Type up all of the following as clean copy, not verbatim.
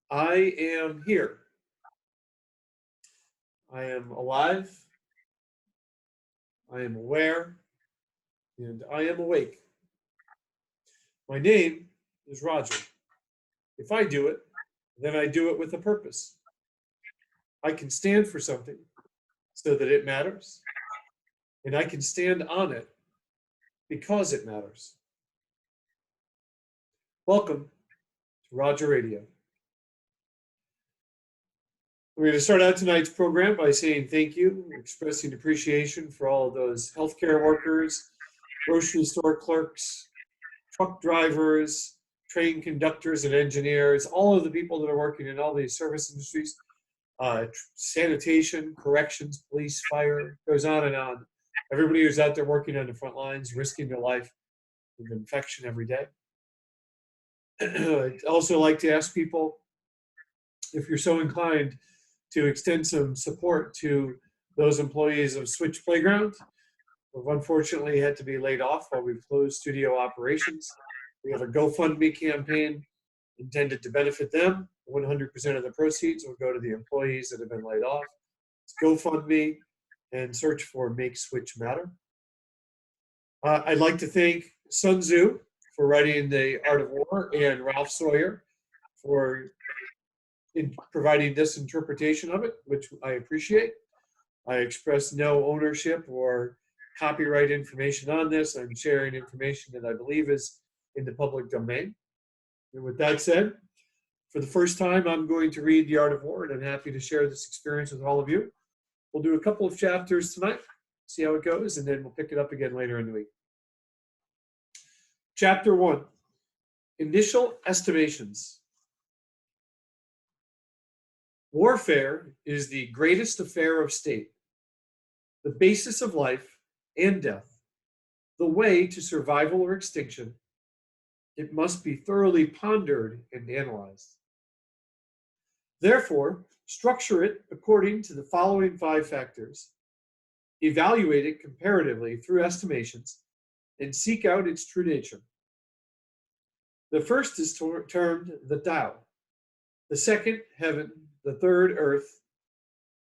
I am here. I am alive. I am aware. And I am awake. My name is Roger. If I do it, then I do it with a purpose. I can stand for something so that it matters, and I can stand on it because it matters. Welcome to Roger Radio. We're going to start out tonight's program by saying thank you, expressing appreciation for all of those healthcare workers, grocery store clerks, truck drivers, train conductors and engineers, all of the people that are working in all these service industries, sanitation, corrections, police, fire, goes on and on. Everybody who's out there working on the front lines, risking their life with infection every day. I'd also like to ask people, if you're so inclined, to extend some support to those employees of Switch Playground, who've unfortunately had to be laid off while we've closed studio operations. We have a GoFundMe campaign intended to benefit them. 100% of the proceeds will go to the employees that have been laid off. It's GoFundMe and search for Make Switch Matter. I'd like to thank Sun Tzu for writing The Art of War and Ralph Sawyer for providing this interpretation of it, which I appreciate. I express no ownership or copyright information on this. I'm sharing information that I believe is in the public domain. And with that said, for the first time, I'm going to read The Art of War, and I'm happy to share this experience with all of you. We'll do a couple of chapters tonight, see how it goes, and then we'll pick it up again later in the week. Chapter 1, Initial Estimations. Warfare is the greatest affair of state, the basis of life and death, the way to survival or extinction. It must be thoroughly pondered and analyzed. Therefore, structure it according to the following 5 factors. Evaluate it comparatively through estimations and seek out its true nature. The first is termed the Tao, the second, heaven, the third, earth,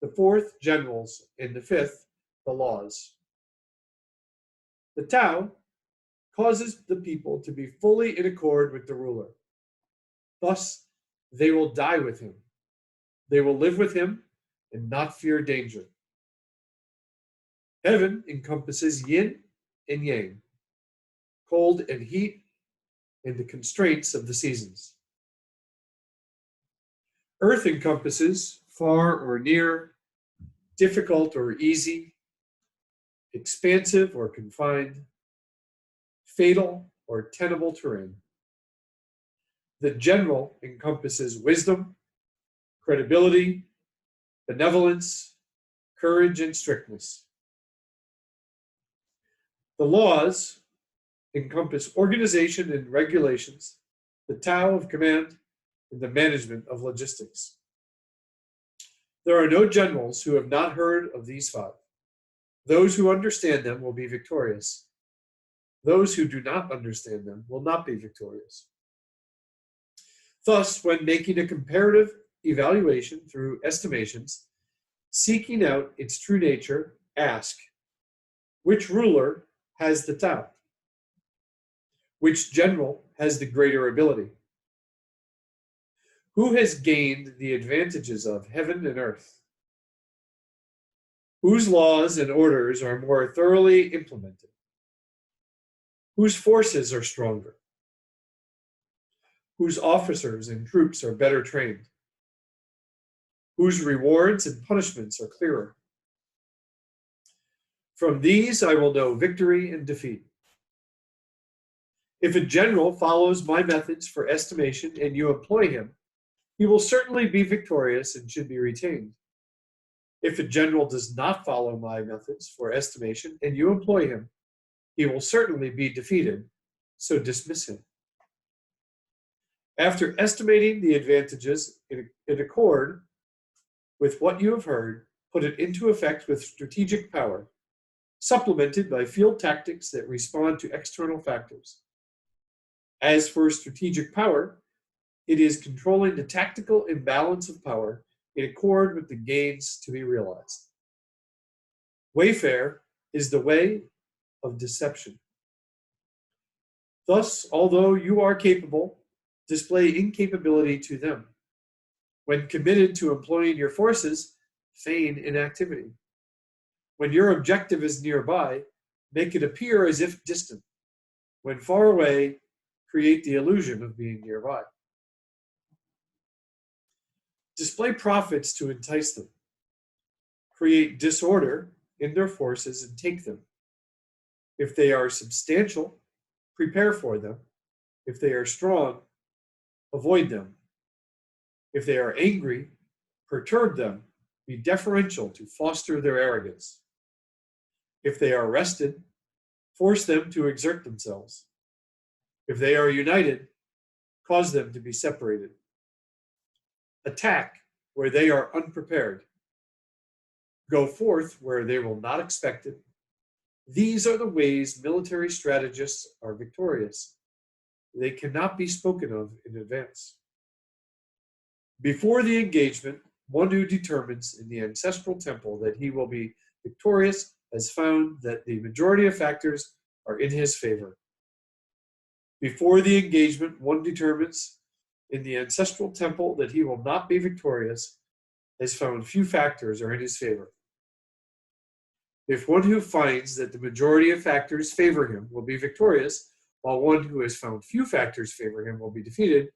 the fourth, generals, and the fifth, the laws. The Tao causes the people to be fully in accord with the ruler. Thus, they will die with him. They will live with him and not fear danger. Heaven encompasses yin and yang, cold and heat, and the constraints of the seasons. Earth encompasses far or near, difficult or easy, expansive or confined, fatal or tenable terrain. The general encompasses wisdom, credibility, benevolence, courage, and strictness. The laws encompass organization and regulations, the Tao of command, and the management of logistics. There are no generals who have not heard of these 5. Those who understand them will be victorious. Those who do not understand them will not be victorious. Thus, when making a comparative evaluation through estimations, seeking out its true nature, ask, which ruler has the Tao? Which general has the greater ability? Who has gained the advantages of heaven and earth? Whose laws and orders are more thoroughly implemented? Whose forces are stronger? Whose officers and troops are better trained? Whose rewards and punishments are clearer? From these I will know victory and defeat. If a general follows my methods for estimation and you employ him, he will certainly be victorious and should be retained. If a general does not follow my methods for estimation and you employ him, he will certainly be defeated, so dismiss him. After estimating the advantages in accord with what you have heard, put it into effect with strategic power, supplemented by field tactics that respond to external factors. As for strategic power, It is controlling the tactical imbalance of power in accord with the gains to be realized. Wayfare is the way of deception. Thus, although you are capable, display incapability to them. When committed to employing your forces, feign inactivity. When your objective is nearby, make it appear as if distant. When far away, create the illusion of being nearby. Display profits to entice them. Create disorder in their forces and take them. If they are substantial, prepare for them. If they are strong, avoid them. If they are angry, perturb them. Be deferential to foster their arrogance. If they are rested, force them to exert themselves. If they are united, cause them to be separated. Attack where they are unprepared. Go forth where they will not expect it. These are the ways military strategists are victorious. They cannot be spoken of in advance. Before the engagement, one who determines in the ancestral temple that he will be victorious has found that the majority of factors are in his favor. Before the engagement, one determines in the ancestral temple that he will not be victorious has found few factors are in his favor. If one who finds that the majority of factors favor him will be victorious, while one who has found few factors favor him will be defeated,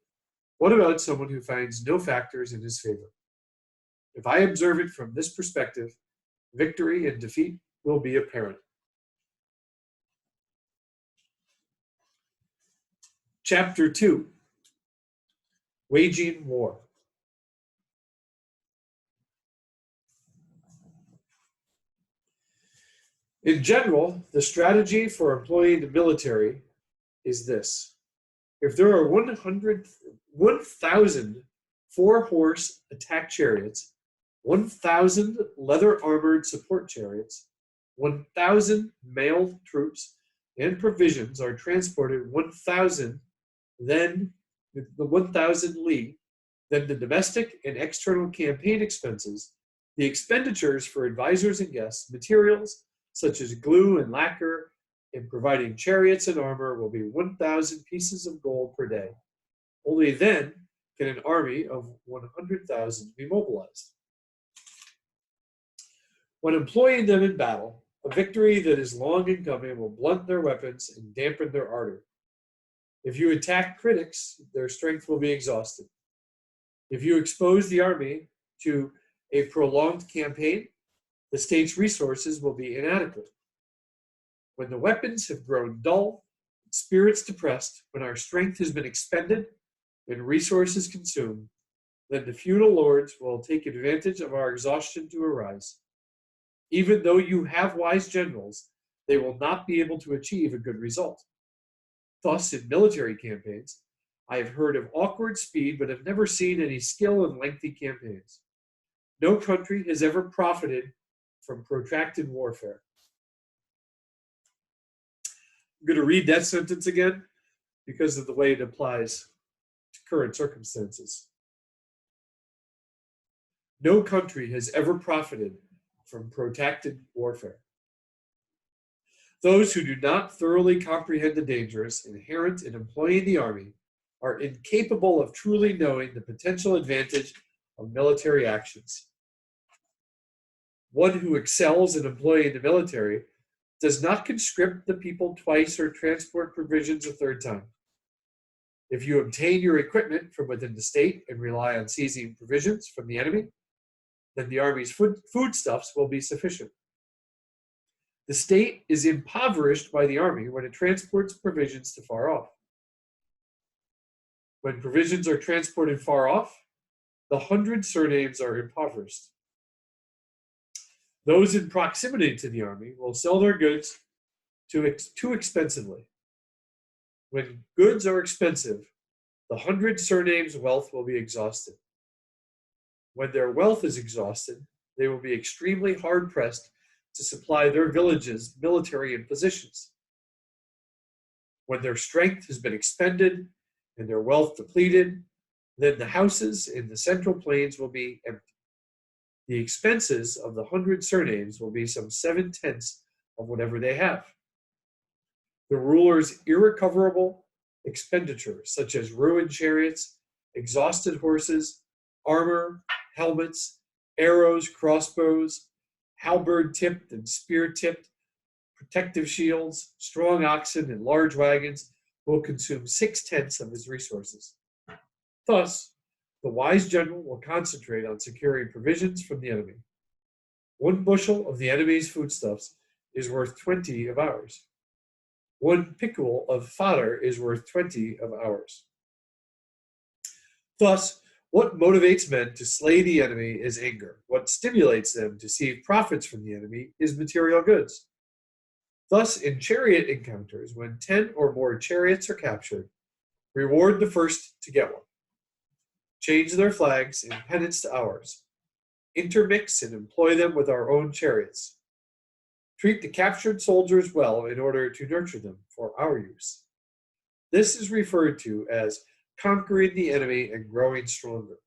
what about someone who finds no factors in his favor? If I observe it from this perspective, victory and defeat will be apparent. Chapter 2, Waging War. In general, the strategy for employing the military is this. If there are 1,000 four-horse attack chariots, 1,000 leather-armored support chariots, 1,000 mailed troops, and provisions are transported 1,000, then the 1,000 li, then the domestic and external campaign expenses, the expenditures for advisors and guests, materials such as glue and lacquer, and providing chariots and armor will be 1,000 pieces of gold per day. Only then can an army of 100,000 be mobilized. When employing them in battle, a victory that is long in coming will blunt their weapons and dampen their ardor. If you attack critics, their strength will be exhausted. If you expose the army to a prolonged campaign, the state's resources will be inadequate. When the weapons have grown dull, spirits depressed, when our strength has been expended and resources consumed, then the feudal lords will take advantage of our exhaustion to arise. Even though you have wise generals, they will not be able to achieve a good result. Thus, in military campaigns, I have heard of awkward speed but have never seen any skill in lengthy campaigns. No country has ever profited from protracted warfare. I'm going to read that sentence again because of the way it applies to current circumstances. No country has ever profited from protracted warfare. Those who do not thoroughly comprehend the dangers inherent in employing the army are incapable of truly knowing the potential advantage of military actions. One who excels in employing the military does not conscript the people twice or transport provisions a third time. If you obtain your equipment from within the state and rely on seizing provisions from the enemy, then the army's foodstuffs will be sufficient. The state is impoverished by the army when it transports provisions to far off. When provisions are transported far off, the 100 surnames are impoverished. Those in proximity to the army will sell their goods too expensively. When goods are expensive, the 100 surnames' wealth will be exhausted. When their wealth is exhausted, they will be extremely hard-pressed to supply their villages, military impositions. When their strength has been expended and their wealth depleted, Then the houses in the central plains will be empty. The expenses of the 100 surnames will be some 7/10 of whatever they have. The ruler's irrecoverable expenditures, such as ruined chariots, exhausted horses, armor, helmets, arrows, crossbows, halberd-tipped and spear-tipped, protective shields, strong oxen, and large wagons, will consume 6/10 of his resources. Thus, the wise general will concentrate on securing provisions from the enemy. 1 bushel of the enemy's foodstuffs is worth 20 of ours. 1 pickle of fodder is worth 20 of ours. Thus, what motivates men to slay the enemy is anger. What stimulates them to seize profits from the enemy is material goods. Thus, in chariot encounters, when 10 or more chariots are captured, reward the first to get one. Change their flags in penance to ours. Intermix and employ them with our own chariots. Treat the captured soldiers well in order to nurture them for our use. This is referred to as conquering the enemy and growing stronger.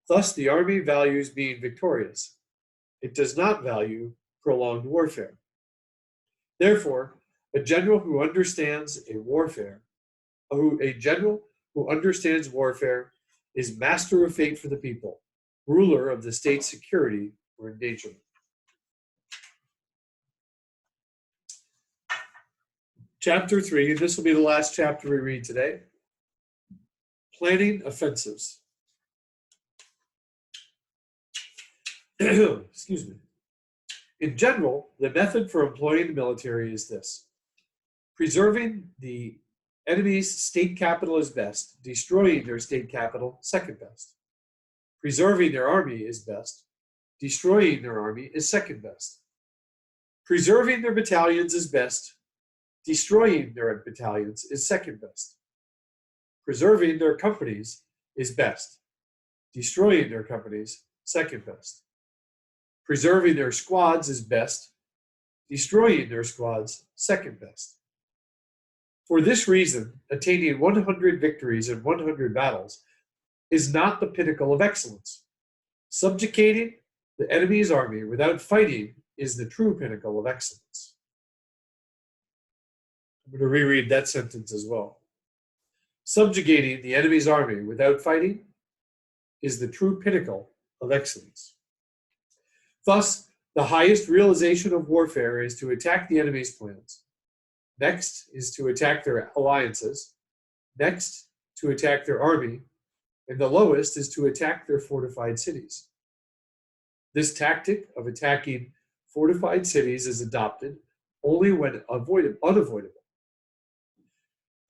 Thus, the army values being victorious. It does not value prolonged warfare. Therefore, a general who understands warfare is master of fate for the people, ruler of the state's security or endangerment. Chapter 3, this will be the last chapter we read today. Planning offensives. Excuse me. In general, the method for employing the military is this. Preserving the enemy's state capital is best. Destroying their state capital, second best. Preserving their army is best. Destroying their army is second best. Preserving their battalions is best. Destroying their battalions is second best. Preserving their companies is best. Destroying their companies, second best. Preserving their squads is best. Destroying their squads, second best. For this reason, attaining 100 victories in 100 battles is not the pinnacle of excellence. Subjugating the enemy's army without fighting is the true pinnacle of excellence. I'm going to reread that sentence as well. Subjugating the enemy's army without fighting is the true pinnacle of excellence. Thus, the highest realization of warfare is to attack the enemy's plans. Next is to attack their alliances. Next, to attack their army. And the lowest is to attack their fortified cities. This tactic of attacking fortified cities is adopted only when unavoidable.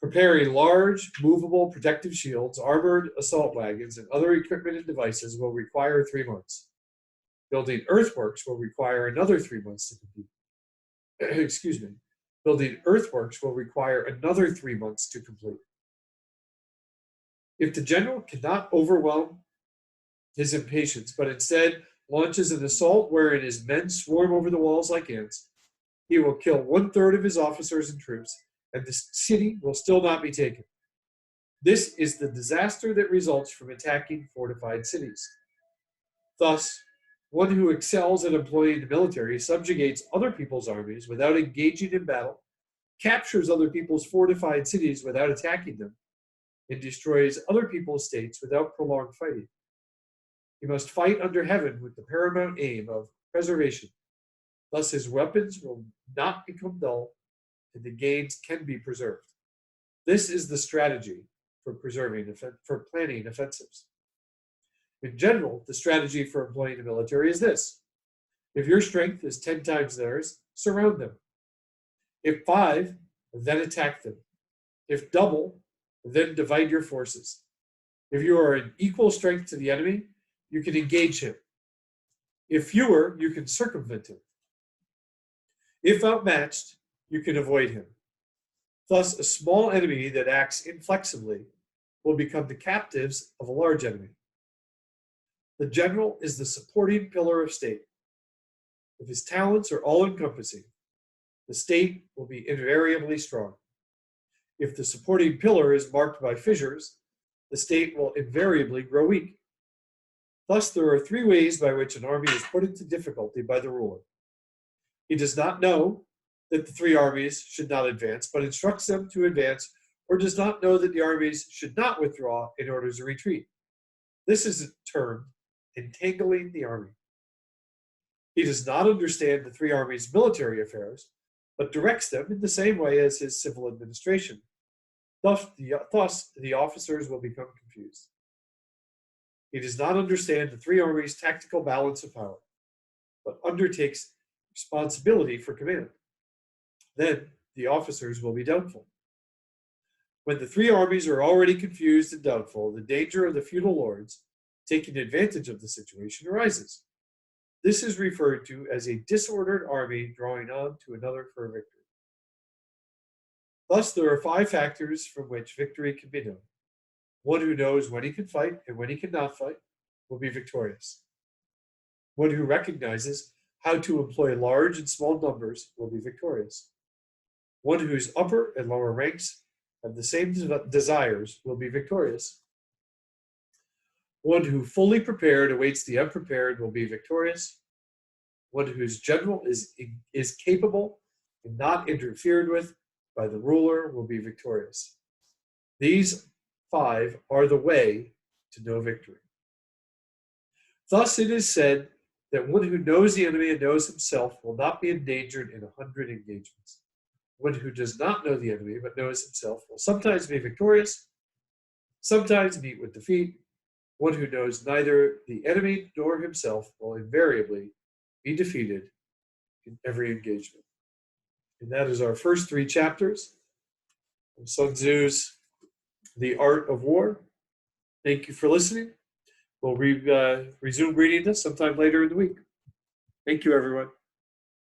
Preparing large, movable protective shields, armored assault wagons, and other equipment and devices will require 3 months. Building earthworks will require another 3 months to complete. Excuse me. Building earthworks will require another 3 months to complete. If the general cannot overwhelm his impatience, but instead launches an assault wherein his men swarm over the walls like ants, he will kill 1/3 of his officers and troops, and the city will still not be taken. This is the disaster that results from attacking fortified cities. Thus, one who excels at employing the military subjugates other people's armies without engaging in battle, captures other people's fortified cities without attacking them, and destroys other people's states without prolonged fighting. He must fight under heaven with the paramount aim of preservation. Thus his weapons will not become dull, and the gains can be preserved. This is the strategy for planning offensives. In general, the strategy for employing the military is this. If your strength is 10 times theirs, surround them. If 5, then attack them. If double, then divide your forces. If you are in equal strength to the enemy, you can engage him. If fewer, you can circumvent him. If outmatched, you can avoid him. Thus, a small enemy that acts inflexibly will become the captives of a large enemy. The general is the supporting pillar of state. If his talents are all-encompassing, the state will be invariably strong. If the supporting pillar is marked by fissures, the state will invariably grow weak. Thus, there are three ways by which an army is put into difficulty by the ruler. He does not know that the three armies should not advance, but instructs them to advance, or does not know that the armies should not withdraw in order to retreat. This is termed entangling the army. He does not understand the three armies' military affairs, but directs them in the same way as his civil administration. Thus, the officers will become confused. He does not understand the three armies' tactical balance of power, but undertakes responsibility for command. Then the officers will be doubtful. When the three armies are already confused and doubtful, the danger of the feudal lords taking advantage of the situation arises. This is referred to as a disordered army drawing on to another for a victory. Thus, there are 5 factors from which victory can be known. One who knows when he can fight and when he cannot fight will be victorious. One who recognizes how to employ large and small numbers will be victorious. One whose upper and lower ranks have the same desires will be victorious. One who fully prepared awaits the unprepared will be victorious. One whose general is capable and not interfered with by the ruler will be victorious. These 5 are the way to know victory. Thus it is said that one who knows the enemy and knows himself will not be endangered in 100 engagements. One who does not know the enemy but knows himself will sometimes be victorious, sometimes meet with defeat. One who knows neither the enemy nor himself will invariably be defeated in every engagement. And that is our first 3 chapters of Sun Tzu's The Art of War. Thank you for listening. We'll resume reading this sometime later in the week. Thank you, everyone.